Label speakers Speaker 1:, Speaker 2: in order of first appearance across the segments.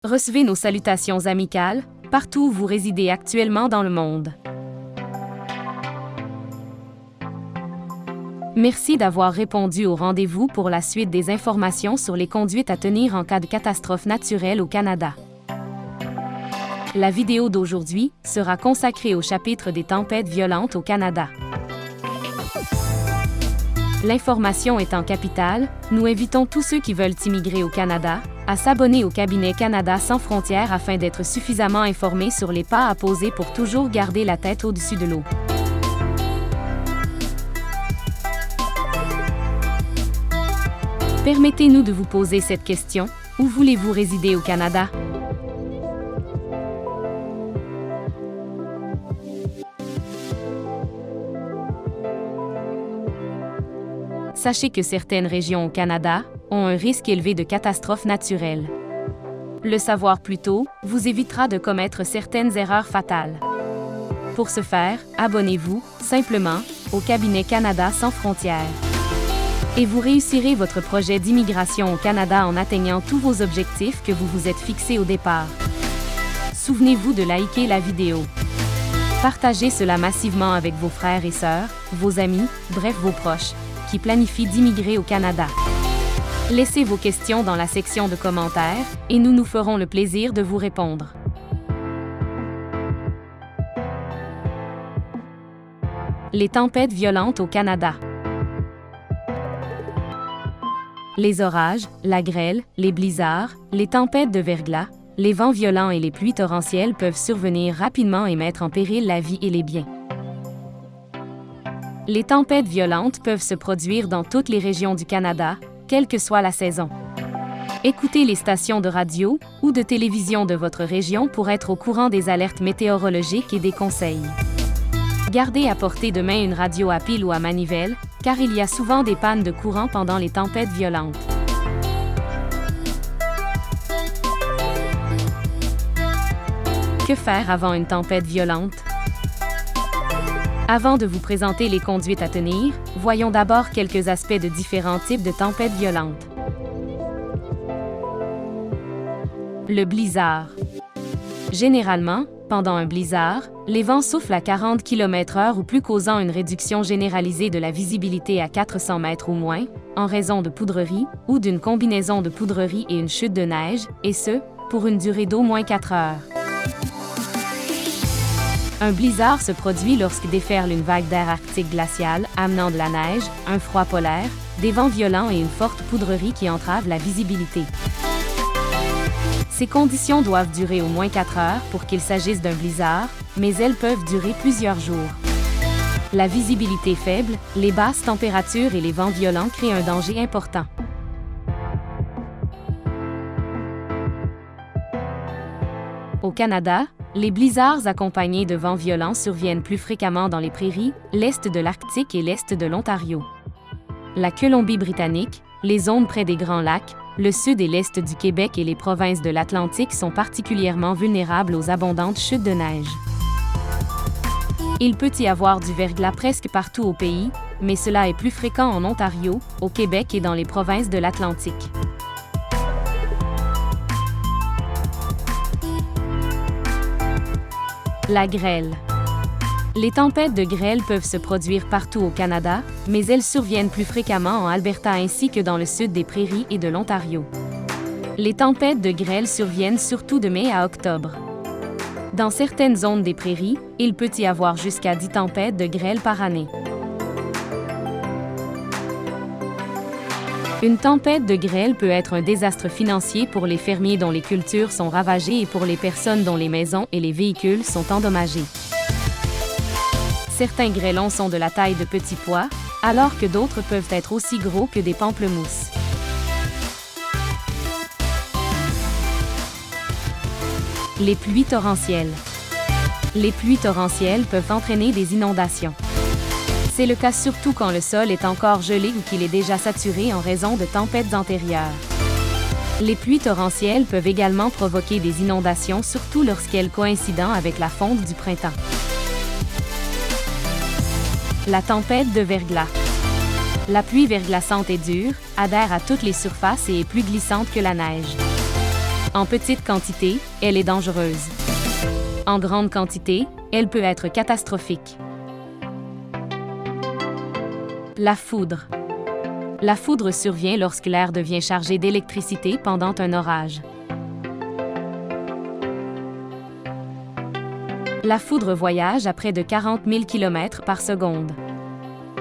Speaker 1: Recevez nos salutations amicales, partout où vous résidez actuellement dans le monde. Merci d'avoir répondu au rendez-vous pour la suite des informations sur les conduites à tenir en cas de catastrophe naturelle au Canada. La vidéo d'aujourd'hui sera consacrée au chapitre des tempêtes violentes au Canada. L'information étant capitale, nous invitons tous ceux qui veulent immigrer au Canada à s'abonner au cabinet Canada sans frontières afin d'être suffisamment informés sur les pas à poser pour toujours garder la tête au-dessus de l'eau. Permettez-nous de vous poser cette question: où voulez-vous résider au Canada? Sachez que certaines régions au Canada ont un risque élevé de catastrophes naturelles. Le savoir plus tôt vous évitera de commettre certaines erreurs fatales. Pour ce faire, abonnez-vous, simplement, au cabinet Canada sans frontières. Et vous réussirez votre projet d'immigration au Canada en atteignant tous vos objectifs que vous vous êtes fixés au départ. Souvenez-vous de liker la vidéo. Partagez cela massivement avec vos frères et sœurs, vos amis, bref vos proches, qui planifient d'immigrer au Canada. Laissez vos questions dans la section de commentaires et nous nous ferons le plaisir de vous répondre. Les tempêtes violentes au Canada. Les orages, la grêle, les blizzards, les tempêtes de verglas, les vents violents et les pluies torrentielles peuvent survenir rapidement et mettre en péril la vie et les biens. Les tempêtes violentes peuvent se produire dans toutes les régions du Canada, quelle que soit la saison. Écoutez les stations de radio ou de télévision de votre région pour être au courant des alertes météorologiques et des conseils. Gardez à portée de main une radio à pile ou à manivelle, car il y a souvent des pannes de courant pendant les tempêtes violentes. Que faire avant une tempête violente? Avant de vous présenter les conduites à tenir, voyons d'abord quelques aspects de différents types de tempêtes violentes. Le blizzard. Généralement, pendant un blizzard, les vents soufflent à 40 km/h ou plus, causant une réduction généralisée de la visibilité à 400 mètres ou moins, en raison de poudrerie ou d'une combinaison de poudrerie et une chute de neige, et ce, pour une durée d'au moins 4 heures. Un blizzard se produit lorsque déferle une vague d'air arctique glacial, amenant de la neige, un froid polaire, des vents violents et une forte poudrerie qui entravent la visibilité. Ces conditions doivent durer au moins 4 heures pour qu'il s'agisse d'un blizzard, mais elles peuvent durer plusieurs jours. La visibilité faible, les basses températures et les vents violents créent un danger important. Au Canada, les blizzards accompagnés de vents violents surviennent plus fréquemment dans les prairies, l'est de l'Arctique et l'est de l'Ontario. La Colombie-Britannique, les zones près des Grands Lacs, le sud et l'est du Québec et les provinces de l'Atlantique sont particulièrement vulnérables aux abondantes chutes de neige. Il peut y avoir du verglas presque partout au pays, mais cela est plus fréquent en Ontario, au Québec et dans les provinces de l'Atlantique. La grêle. Les tempêtes de grêle peuvent se produire partout au Canada, mais elles surviennent plus fréquemment en Alberta ainsi que dans le sud des prairies et de l'Ontario. Les tempêtes de grêle surviennent surtout de mai à octobre. Dans certaines zones des prairies, il peut y avoir jusqu'à 10 tempêtes de grêle par année. Une tempête de grêle peut être un désastre financier pour les fermiers dont les cultures sont ravagées et pour les personnes dont les maisons et les véhicules sont endommagés. Certains grêlons sont de la taille de petits pois, alors que d'autres peuvent être aussi gros que des pamplemousses. Les pluies torrentielles. Les pluies torrentielles peuvent entraîner des inondations. C'est le cas surtout quand le sol est encore gelé ou qu'il est déjà saturé en raison de tempêtes antérieures. Les pluies torrentielles peuvent également provoquer des inondations, surtout lorsqu'elles coïncident avec la fonte du printemps. La tempête de verglas. La pluie verglaçante est dure, adhère à toutes les surfaces et est plus glissante que la neige. En petite quantité, elle est dangereuse. En grande quantité, elle peut être catastrophique. La foudre. La foudre survient lorsque l'air devient chargé d'électricité pendant un orage. La foudre voyage à près de 40 000 km par seconde.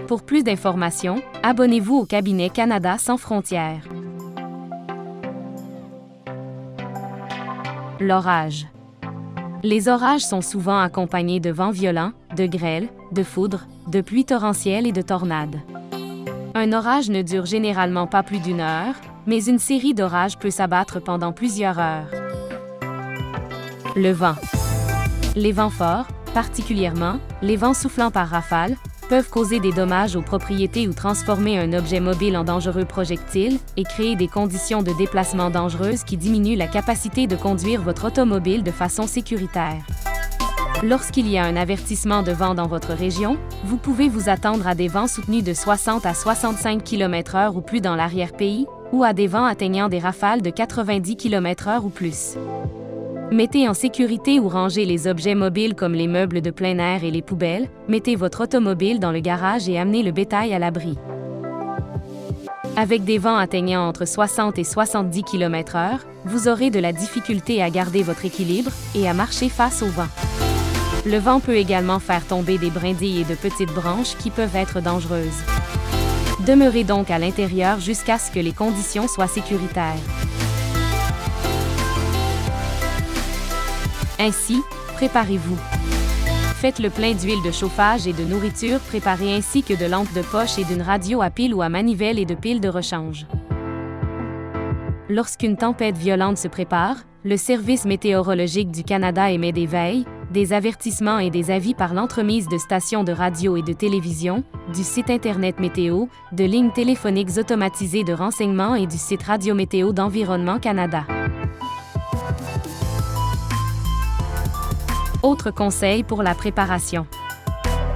Speaker 1: Pour plus d'informations, abonnez-vous au cabinet Canada sans frontières. L'orage. Les orages sont souvent accompagnés de vents violents, de grêle, de foudre, de pluies torrentielles et de tornades. Un orage ne dure généralement pas plus d'1 heure, mais une série d'orages peut s'abattre pendant plusieurs heures. Le vent. Les vents forts, particulièrement les vents soufflant par rafale, peuvent causer des dommages aux propriétés ou transformer un objet mobile en dangereux projectile et créer des conditions de déplacement dangereuses qui diminuent la capacité de conduire votre automobile de façon sécuritaire. Lorsqu'il y a un avertissement de vent dans votre région, vous pouvez vous attendre à des vents soutenus de 60 à 65 km/h ou plus dans l'arrière-pays, ou à des vents atteignant des rafales de 90 km/h ou plus. Mettez en sécurité ou rangez les objets mobiles comme les meubles de plein air et les poubelles, mettez votre automobile dans le garage et amenez le bétail à l'abri. Avec des vents atteignant entre 60 et 70 km/h, vous aurez de la difficulté à garder votre équilibre et à marcher face au vent. Le vent peut également faire tomber des brindilles et de petites branches qui peuvent être dangereuses. Demeurez donc à l'intérieur jusqu'à ce que les conditions soient sécuritaires. Ainsi, préparez-vous. Faites le plein d'huile de chauffage et de nourriture préparée ainsi que de lampes de poche et d'une radio à pile ou à manivelle et de piles de rechange. Lorsqu'une tempête violente se prépare, le Service météorologique du Canada émet des veilles, des avertissements et des avis par l'entremise de stations de radio et de télévision, du site Internet météo, de lignes téléphoniques automatisées de renseignement et du site Radio Météo d'Environnement Canada. Autre conseil pour la préparation.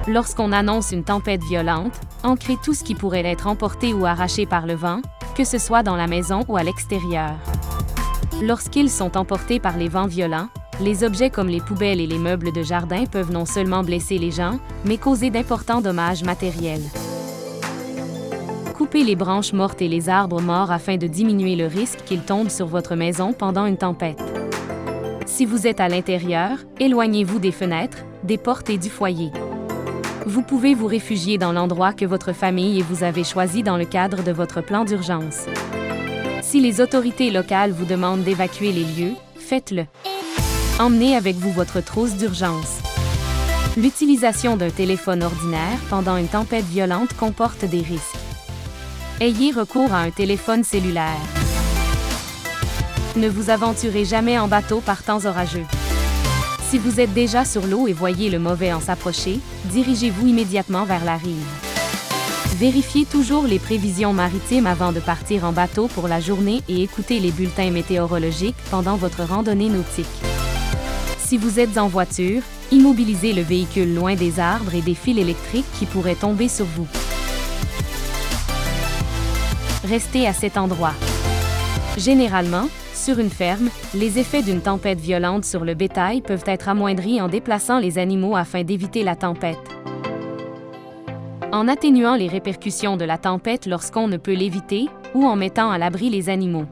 Speaker 1: Lorsqu'on annonce une tempête violente, ancrez tout ce qui pourrait être emporté ou arraché par le vent, que ce soit dans la maison ou à l'extérieur. Lorsqu'ils sont emportés par les vents violents, les objets comme les poubelles et les meubles de jardin peuvent non seulement blesser les gens, mais causer d'importants dommages matériels. Coupez les branches mortes et les arbres morts afin de diminuer le risque qu'ils tombent sur votre maison pendant une tempête. Si vous êtes à l'intérieur, éloignez-vous des fenêtres, des portes et du foyer. Vous pouvez vous réfugier dans l'endroit que votre famille et vous avez choisi dans le cadre de votre plan d'urgence. Si les autorités locales vous demandent d'évacuer les lieux, faites-le. Emmenez avec vous votre trousse d'urgence. L'utilisation d'un téléphone ordinaire pendant une tempête violente comporte des risques. Ayez recours à un téléphone cellulaire. Ne vous aventurez jamais en bateau par temps orageux. Si vous êtes déjà sur l'eau et voyez le mauvais en s'approcher, dirigez-vous immédiatement vers la rive. Vérifiez toujours les prévisions maritimes avant de partir en bateau pour la journée et écoutez les bulletins météorologiques pendant votre randonnée nautique. Si vous êtes en voiture, immobilisez le véhicule loin des arbres et des fils électriques qui pourraient tomber sur vous. Restez à cet endroit. Généralement, sur une ferme, les effets d'une tempête violente sur le bétail peuvent être amoindris en déplaçant les animaux afin d'éviter la tempête. En atténuant les répercussions de la tempête lorsqu'on ne peut l'éviter, ou en mettant à l'abri les animaux.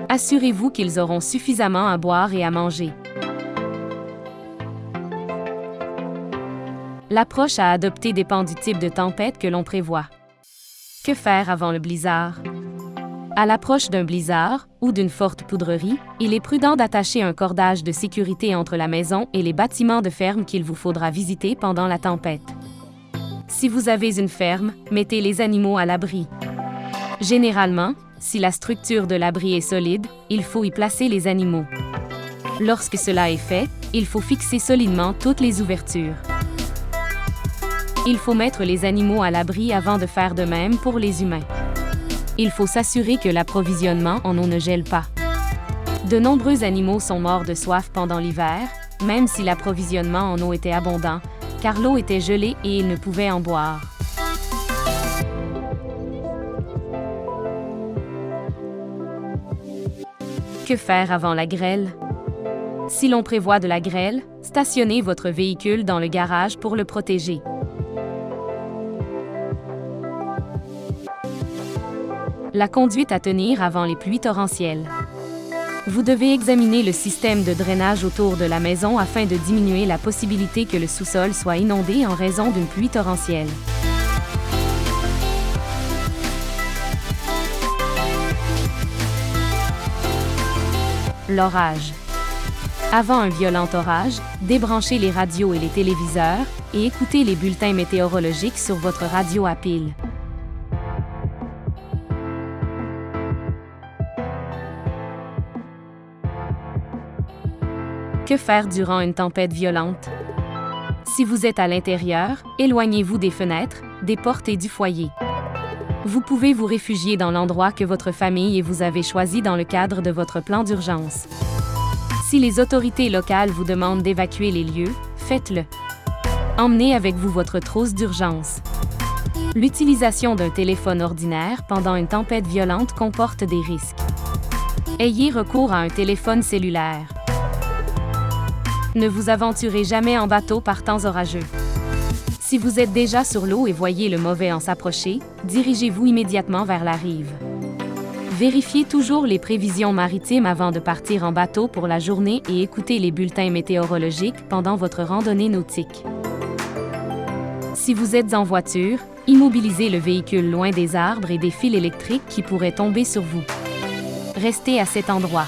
Speaker 1: Assurez-vous qu'ils auront suffisamment à boire et à manger. L'approche à adopter dépend du type de tempête que l'on prévoit. Que faire avant le blizzard? À l'approche d'un blizzard ou d'une forte poudrerie, il est prudent d'attacher un cordage de sécurité entre la maison et les bâtiments de ferme qu'il vous faudra visiter pendant la tempête. Si vous avez une ferme, mettez les animaux à l'abri. Généralement, si la structure de l'abri est solide, il faut y placer les animaux. Lorsque cela est fait, il faut fixer solidement toutes les ouvertures. Il faut mettre les animaux à l'abri avant de faire de même pour les humains. Il faut s'assurer que l'approvisionnement en eau ne gèle pas. De nombreux animaux sont morts de soif pendant l'hiver, même si l'approvisionnement en eau était abondant, car l'eau était gelée et ils ne pouvaient en boire. Que faire avant la grêle? Si l'on prévoit de la grêle, stationnez votre véhicule dans le garage pour le protéger. La conduite à tenir avant les pluies torrentielles. Vous devez examiner le système de drainage autour de la maison afin de diminuer la possibilité que le sous-sol soit inondé en raison d'une pluie torrentielle. L'orage. Avant un violent orage, débranchez les radios et les téléviseurs et écoutez les bulletins météorologiques sur votre radio à pile. Que faire durant une tempête violente? Si vous êtes à l'intérieur, éloignez-vous des fenêtres, des portes et du foyer. Vous pouvez vous réfugier dans l'endroit que votre famille et vous avez choisi dans le cadre de votre plan d'urgence. Si les autorités locales vous demandent d'évacuer les lieux, faites-le. Emmenez avec vous votre trousse d'urgence. L'utilisation d'un téléphone ordinaire pendant une tempête violente comporte des risques. Ayez recours à un téléphone cellulaire. Ne vous aventurez jamais en bateau par temps orageux. Si vous êtes déjà sur l'eau et voyez le mauvais en s'approcher, dirigez-vous immédiatement vers la rive. Vérifiez toujours les prévisions maritimes avant de partir en bateau pour la journée et écoutez les bulletins météorologiques pendant votre randonnée nautique. Si vous êtes en voiture, immobilisez le véhicule loin des arbres et des fils électriques qui pourraient tomber sur vous. Restez à cet endroit.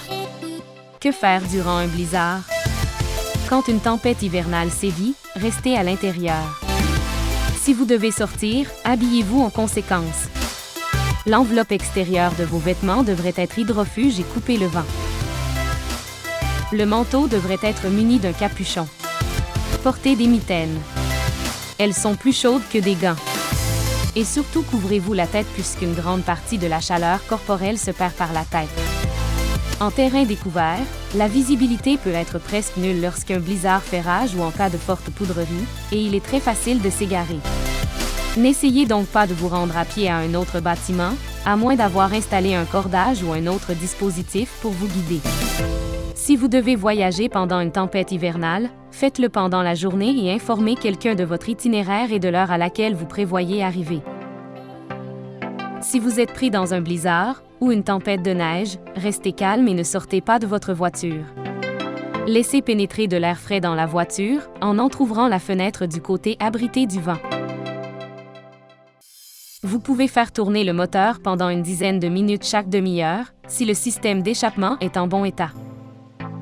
Speaker 1: Que faire durant un blizzard? Quand une tempête hivernale sévit, restez à l'intérieur. Si vous devez sortir, habillez-vous en conséquence. L'enveloppe extérieure de vos vêtements devrait être hydrofuge et couper le vent. Le manteau devrait être muni d'un capuchon. Portez des mitaines. Elles sont plus chaudes que des gants. Et surtout couvrez-vous la tête puisqu'une grande partie de la chaleur corporelle se perd par la tête. En terrain découvert, la visibilité peut être presque nulle lorsqu'un blizzard fait rage ou en cas de forte poudrerie, et il est très facile de s'égarer. N'essayez donc pas de vous rendre à pied à un autre bâtiment, à moins d'avoir installé un cordage ou un autre dispositif pour vous guider. Si vous devez voyager pendant une tempête hivernale, faites-le pendant la journée et informez quelqu'un de votre itinéraire et de l'heure à laquelle vous prévoyez arriver. Si vous êtes pris dans un blizzard ou une tempête de neige, restez calme et ne sortez pas de votre voiture. Laissez pénétrer de l'air frais dans la voiture en entr'ouvrant la fenêtre du côté abrité du vent. Vous pouvez faire tourner le moteur pendant une dizaine de minutes chaque demi-heure si le système d'échappement est en bon état.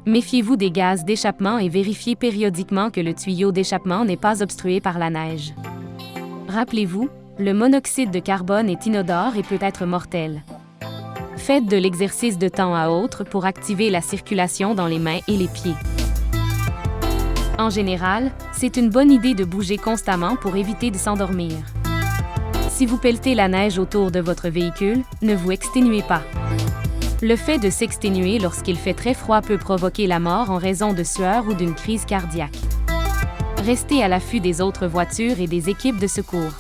Speaker 1: Méfiez-vous des gaz d'échappement et vérifiez périodiquement que le tuyau d'échappement n'est pas obstrué par la neige. Rappelez-vous, le monoxyde de carbone est inodore et peut être mortel. Faites de l'exercice de temps à autre pour activer la circulation dans les mains et les pieds. En général, c'est une bonne idée de bouger constamment pour éviter de s'endormir. Si vous pelletez la neige autour de votre véhicule, ne vous exténuez pas. Le fait de s'exténuer lorsqu'il fait très froid peut provoquer la mort en raison de sueur ou d'une crise cardiaque. Restez à l'affût des autres voitures et des équipes de secours.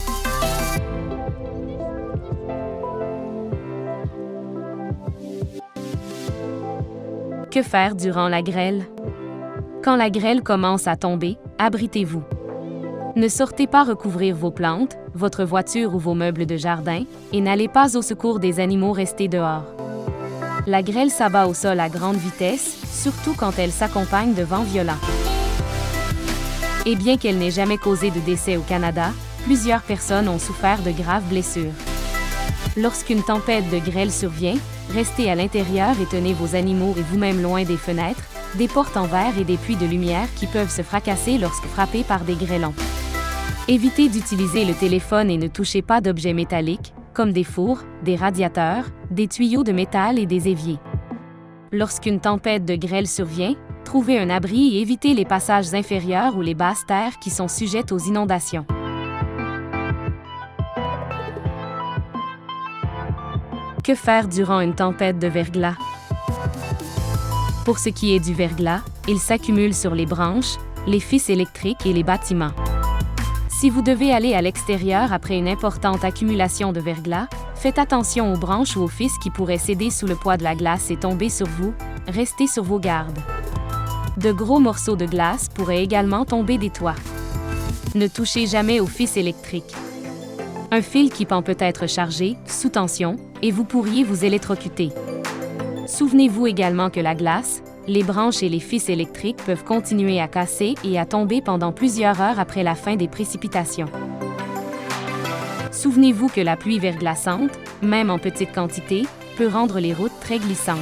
Speaker 1: Que faire durant la grêle? Quand la grêle commence à tomber, abritez-vous. Ne sortez pas recouvrir vos plantes, votre voiture ou vos meubles de jardin, et n'allez pas au secours des animaux restés dehors. La grêle s'abat au sol à grande vitesse, surtout quand elle s'accompagne de vents violents. Et bien qu'elle n'ait jamais causé de décès au Canada, plusieurs personnes ont souffert de graves blessures. Lorsqu'une tempête de grêle survient, restez à l'intérieur et tenez vos animaux et vous-même loin des fenêtres, des portes en verre et des puits de lumière qui peuvent se fracasser lorsque frappés par des grêlons. Évitez d'utiliser le téléphone et ne touchez pas d'objets métalliques, comme des fours, des radiateurs, des tuyaux de métal et des éviers. Lorsqu'une tempête de grêle survient, trouvez un abri et évitez les passages inférieurs ou les basses terres qui sont sujettes aux inondations. Que faire durant une tempête de verglas? Pour ce qui est du verglas, il s'accumule sur les branches, les fils électriques et les bâtiments. Si vous devez aller à l'extérieur après une importante accumulation de verglas, Faites attention aux branches ou aux fils qui pourraient céder sous le poids de la glace et tomber sur vous. Restez sur vos gardes. De gros morceaux de glace pourraient également tomber des toits. Ne touchez jamais aux fils électriques. Un fil qui pend peut être chargé, sous tension, et vous pourriez vous électrocuter. Souvenez-vous également que la glace, les branches et les fils électriques peuvent continuer à casser et à tomber pendant plusieurs heures après la fin des précipitations. Souvenez-vous que la pluie verglaçante, même en petite quantité, peut rendre les routes très glissantes.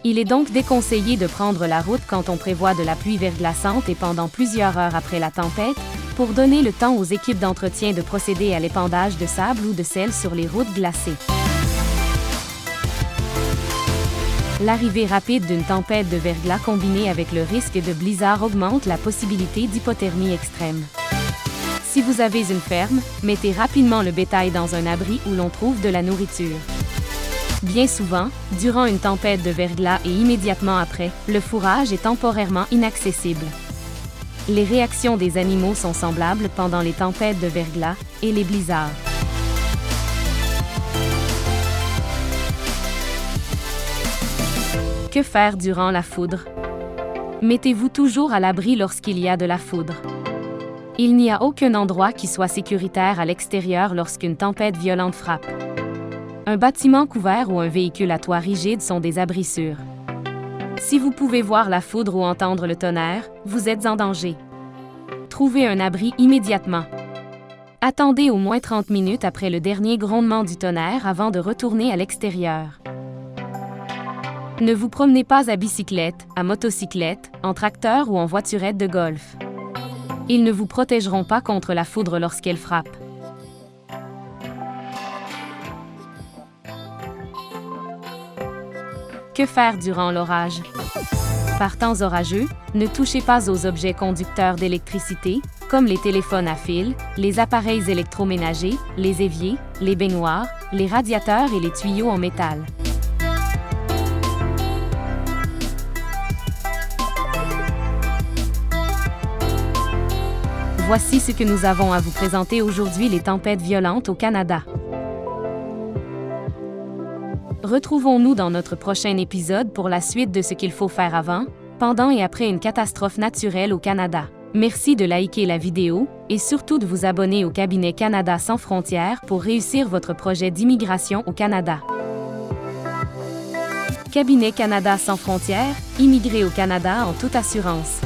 Speaker 1: Il est donc déconseillé de prendre la route quand on prévoit de la pluie verglaçante et pendant plusieurs heures après la tempête, pour donner le temps aux équipes d'entretien de procéder à l'épandage de sable ou de sel sur les routes glacées. L'arrivée rapide d'une tempête de verglas combinée avec le risque de blizzard augmente la possibilité d'hypothermie extrême. Si vous avez une ferme, mettez rapidement le bétail dans un abri où l'on trouve de la nourriture. Bien souvent, durant une tempête de verglas et immédiatement après, le fourrage est temporairement inaccessible. Les réactions des animaux sont semblables pendant les tempêtes de verglas et les blizzards. Que faire durant la foudre? Mettez-vous toujours à l'abri lorsqu'il y a de la foudre. Il n'y a aucun endroit qui soit sécuritaire à l'extérieur lorsqu'une tempête violente frappe. Un bâtiment couvert ou un véhicule à toit rigide sont des abris sûrs. Si vous pouvez voir la foudre ou entendre le tonnerre, vous êtes en danger. Trouvez un abri immédiatement. Attendez au moins 30 minutes après le dernier grondement du tonnerre avant de retourner à l'extérieur. Ne vous promenez pas à bicyclette, à motocyclette, en tracteur ou en voiturette de golf. Ils ne vous protégeront pas contre la foudre lorsqu'elle frappe. Que faire durant l'orage? Par temps orageux, ne touchez pas aux objets conducteurs d'électricité, comme les téléphones à fil, les appareils électroménagers, les éviers, les baignoires, les radiateurs et les tuyaux en métal. Voici ce que nous avons à vous présenter aujourd'hui: les tempêtes violentes au Canada. Retrouvons-nous dans notre prochain épisode pour la suite de ce qu'il faut faire avant, pendant et après une catastrophe naturelle au Canada. Merci de liker la vidéo et surtout de vous abonner au cabinet Canada sans frontières pour réussir votre projet d'immigration au Canada. Cabinet Canada sans frontières, immigrer au Canada en toute assurance.